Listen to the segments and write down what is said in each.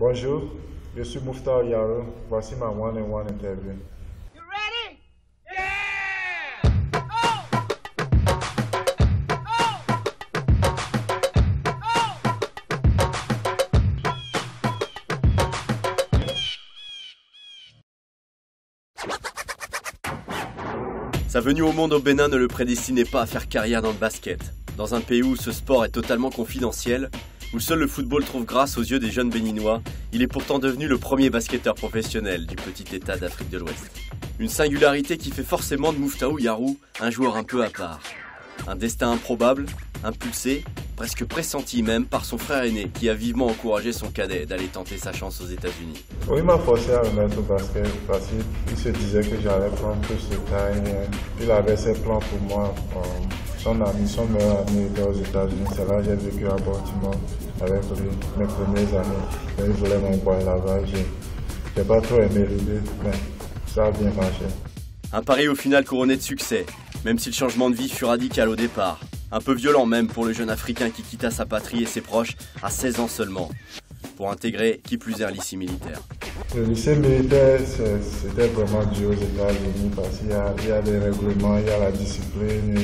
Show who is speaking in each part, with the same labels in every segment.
Speaker 1: Bonjour, je suis Mouftar Yaro. Voici ma one-on-one interview.
Speaker 2: You ready? Yeah!
Speaker 3: Sa venue au monde au Bénin ne le prédestinait pas à faire carrière dans le basket. Dans un pays où ce sport est totalement confidentiel, où seul le football trouve grâce aux yeux des jeunes béninois, il est pourtant devenu le premier basketteur professionnel du petit état d'Afrique de l'Ouest. Une singularité qui fait forcément de Mouftaou Yaro un joueur un peu à part. Un destin improbable, impulsé, presque pressenti même par son frère aîné qui a vivement encouragé son cadet d'aller tenter sa chance aux États-Unis.
Speaker 1: Oui, il m'a forcé à remettre au basket parce qu'il se disait que j'allais prendre plus de taille. Il avait ses plans pour moi. Son meilleur ami était aux États-Unis. C'est là que j'ai vécu à Baltimore avec lui mes premières années. Il voulait m'envoyer là-bas. J'ai pas trop aimé l'idée, mais ça a bien marché.
Speaker 3: Un pari au final couronné de succès, même si le changement de vie fut radical au départ. Un peu violent même pour le jeune Africain qui quitta sa patrie et ses proches à 16 ans seulement, pour intégrer qui plus est un lycée militaire.
Speaker 1: Le lycée militaire, c'était vraiment dur aux États-Unis parce qu'il y a des règlements, il y a la discipline,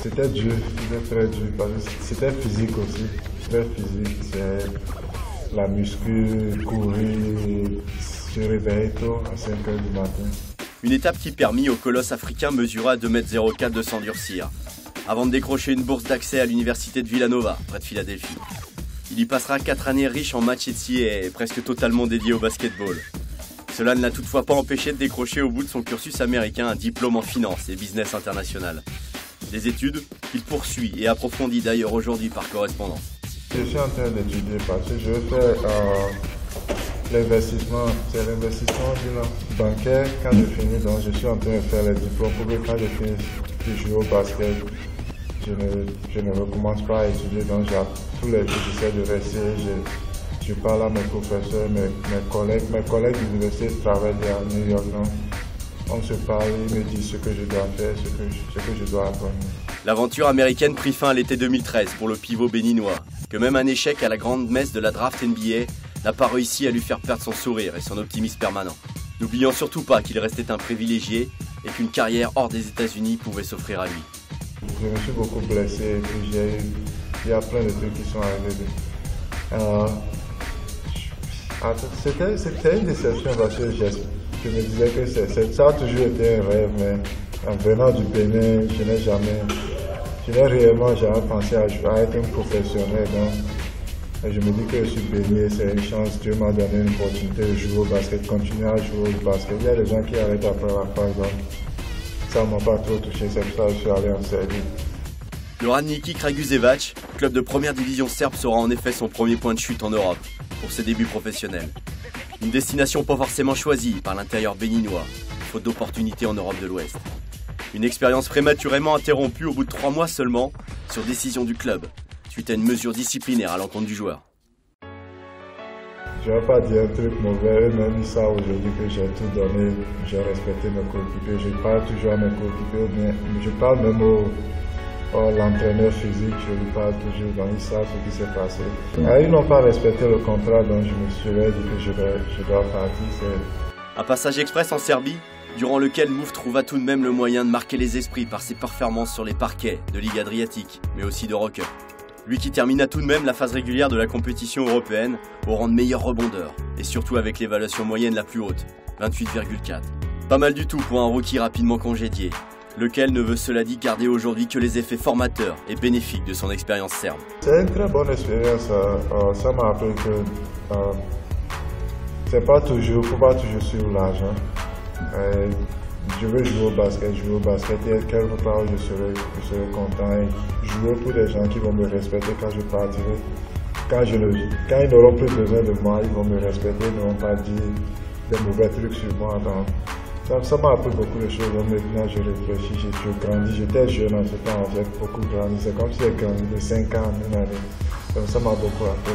Speaker 1: c'était dur, c'était très dur parce que c'était physique aussi, très physique, c'est la muscu, courir, se réveiller tôt à 5 h du matin.
Speaker 3: Une étape qui permit au colosse africain mesuré à 2,04 m de s'endurcir, avant de décrocher une bourse d'accès à l'université de Villanova, près de Philadelphie. Il y passera 4 années riches en matchs et presque totalement dédiées au basketball. Cela ne l'a toutefois pas empêché de décrocher au bout de son cursus américain un diplôme en finance et business international. Des études qu'il poursuit et approfondit d'ailleurs aujourd'hui par correspondance.
Speaker 1: Je suis en train d'étudier parce que je veux faire l'investissement, c'est l'investissement bancaire quand je finis, donc je suis en train de faire les diplômes pour que quand je finis de jouer au basket, je ne recommence pas à étudier, donc tous les jours j'essaie de rester, je parle à mes professeurs, mes collègues d'université travaillent à New York, donc on se parle, ils me disent ce que je dois faire, ce que je dois apprendre.
Speaker 3: L'aventure américaine prit fin à l'été 2013 pour le pivot béninois, que même un échec à la grande messe de la draft NBA n'a pas réussi à lui faire perdre son sourire et son optimisme permanent. N'oubliant surtout pas qu'il restait un privilégié et qu'une carrière hors des États-Unis pouvait s'offrir à lui.
Speaker 1: Je me suis beaucoup blessé et puis il y a plein de trucs qui sont arrivés. C'était une déception parce que je me disais que ça a toujours été un rêve, mais en venant du Bénin, je n'ai réellement jamais pensé à être un professionnel. Donc, je me dis que je suis béni, c'est une chance, Dieu m'a donné une opportunité de jouer au basket, continuer à jouer au basket. Il y a des gens qui arrêtent après la phase, donc ça ne m'a pas trop touché, c'est pour ça que je suis allé en Serbie.
Speaker 3: Le Radnički Kragujevac, club de première division serbe, sera en effet son premier point de chute en Europe pour ses débuts professionnels. Une destination pas forcément choisie par l'intérieur béninois, faute d'opportunités en Europe de l'Ouest. Une expérience prématurément interrompue au bout de 3 mois seulement, sur décision du club, suite à une mesure disciplinaire à l'encontre du joueur.
Speaker 1: Je ne vais pas dire un truc mauvais, même ça aujourd'hui que j'ai tout donné, j'ai respecté mes coéquipiers, je parle toujours à mes coéquipiers, mais je parle même l'entraîneur physique, je lui parle toujours, donc ils savent ce qui s'est passé. Ils n'ont pas respecté le contrat, donc je me suis dit que je dois partir.
Speaker 3: Un passage express en Serbie, durant lequel Mouf trouva tout de même le moyen de marquer les esprits par ses performances sur les parquets de Ligue Adriatique, mais aussi d'Eurocup. Lui qui termina tout de même la phase régulière de la compétition européenne au rang de meilleur rebondeur, et surtout avec l'évaluation moyenne la plus haute, 28,4. Pas mal du tout pour un rookie rapidement congédié, lequel ne veut cela dit garder aujourd'hui que les effets formateurs et bénéfiques de son expérience serbe.
Speaker 1: C'est une très bonne expérience, ça m'a appris que c'est pas toujours, faut pas toujours suivre l'argent. Je veux jouer au basket et quelque part je serai content et jouer pour des gens qui vont me respecter quand je partirai. Quand ils n'auront plus besoin de moi, ils vont me respecter, ils ne vont pas dire des mauvais trucs sur moi. Donc, ça m'a appris beaucoup de choses. Maintenant je réfléchis, j'ai grandi, j'étais jeune en ce temps, j'ai beaucoup grandi. C'est comme si j'ai grandi de 5 ans en une année. Donc ça m'a beaucoup appris.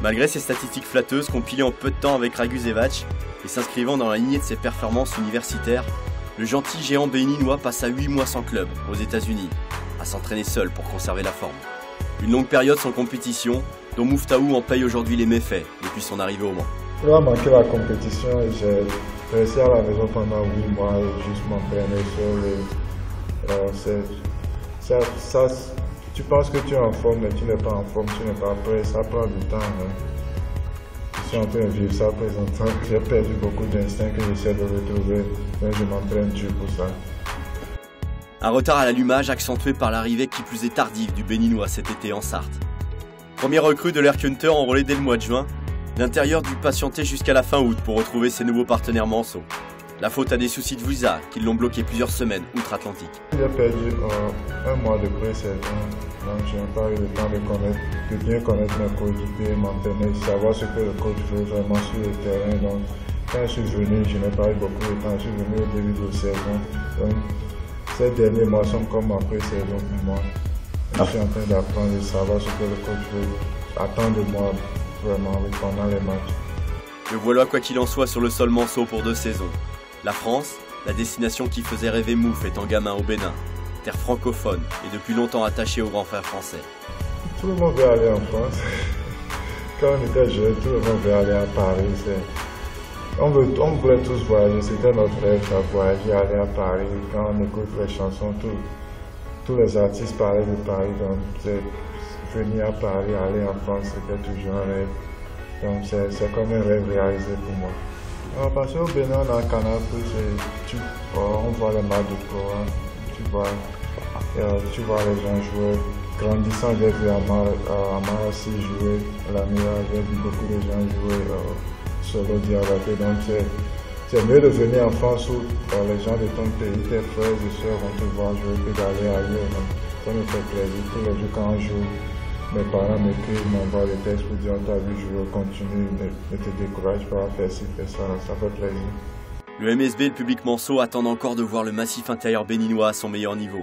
Speaker 3: Malgré ses statistiques flatteuses compilées en peu de temps avec Kragujevac et s'inscrivant dans la lignée de ses performances universitaires, le gentil géant béninois passe à 8 mois sans club aux États-Unis, à s'entraîner seul pour conserver la forme. Une longue période sans compétition, dont Muftaou en paye aujourd'hui les méfaits depuis son arrivée au Mans.
Speaker 1: Il a manqué la compétition et j'ai resté à la maison pendant 8 mois et juste m'entraîner seul. Tu penses que tu es en forme, mais tu n'es pas en forme, tu n'es pas prêt, ça prend du temps. Hein. Je suis en train de vivre ça présentement. J'ai perdu beaucoup d'instinct que j'essaie de retrouver, mais je m'entraîne dur pour ça.
Speaker 3: Un retard à l'allumage accentué par l'arrivée qui plus est tardive du Béninois cet été en Sarthe. Premier recrue de l'Air Hunter enrôlé dès le mois de juin, l'intérieur dut patienter jusqu'à la fin août pour retrouver ses nouveaux partenaires manceaux. La faute à des soucis de visa qui l'ont bloqué plusieurs semaines outre-Atlantique.
Speaker 1: J'ai perdu un mois de pré-saison, donc je n'ai pas eu le temps de bien connaître mes coéquipiers, m'entraîner, savoir ce que le coach veut vraiment sur le terrain. Donc, quand je suis venu, je n'ai pas eu beaucoup de temps, je suis venu au début de la saison. Donc, ces derniers mois sont comme ma pré-saison pour moi. Je suis en train d'apprendre et savoir ce que le coach veut attendre de moi vraiment pendant les matchs.
Speaker 3: Le voilà quoi qu'il en soit sur le sol manceau pour 2 saisons. La France, la destination qui faisait rêver Mouf étant gamin au Bénin, terre francophone et depuis longtemps attachée au grand frère français.
Speaker 1: Tout le monde veut aller en France. Quand on était jeune, tout le monde veut aller à Paris. On voulait tous voyager, c'était notre rêve à voyager, aller à Paris. Quand on écoute les chansons, tous les artistes parlaient de Paris. Donc venir à Paris, aller en France, c'était toujours un rêve. Donc c'est comme un rêve réalisé pour moi. Parce qu'au Bénin, dans le Canal+, on voit les matchs de pro, hein. Tu vois les gens jouer. Grandissant, j'ai vu Amar aussi jouer, la meilleure, j'ai vu beaucoup de gens jouer solo Diabaté. Donc c'est mieux de venir en France où les gens de ton pays, tes frères et soeurs vont te voir jouer que d'aller ailleurs. Donc ça me fait plaisir. Tous les jours quand on joue, mes parents m'écrivent, m'envoient des textes pour dire t'as vu jouer, continue, ne te décourage pas, faire ci, faire ça, ça fait plaisir.
Speaker 3: Le MSB et le public manceau attendent encore de voir le massif intérieur béninois à son meilleur niveau.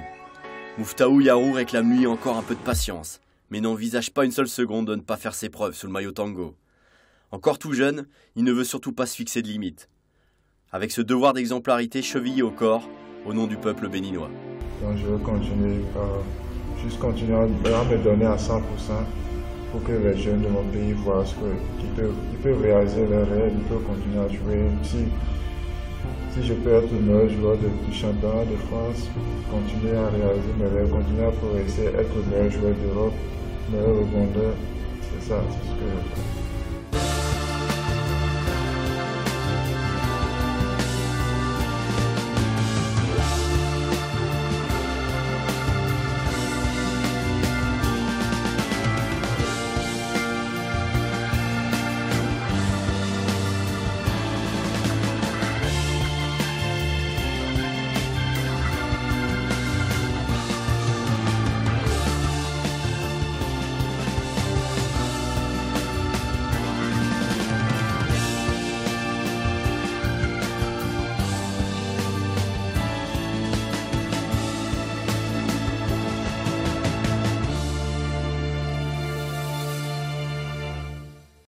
Speaker 3: Muftaou Yarou réclame lui encore un peu de patience, mais n'envisage pas une seule seconde de ne pas faire ses preuves sous le maillot tango. Encore tout jeune, il ne veut surtout pas se fixer de limites. Avec ce devoir d'exemplarité chevillé au corps, au nom du peuple béninois.
Speaker 1: Donc je veux continuer, juste continuer à me donner à 100% pour que les jeunes de mon pays voient qu'ils peuvent réaliser leurs rêves, ils peuvent continuer à jouer. Si je peux être le meilleur joueur du championnat de France, continuer à réaliser mes rêves, continuer à progresser, être le meilleur joueur d'Europe, le meilleur rebondeur, c'est ça, c'est ce que je veux.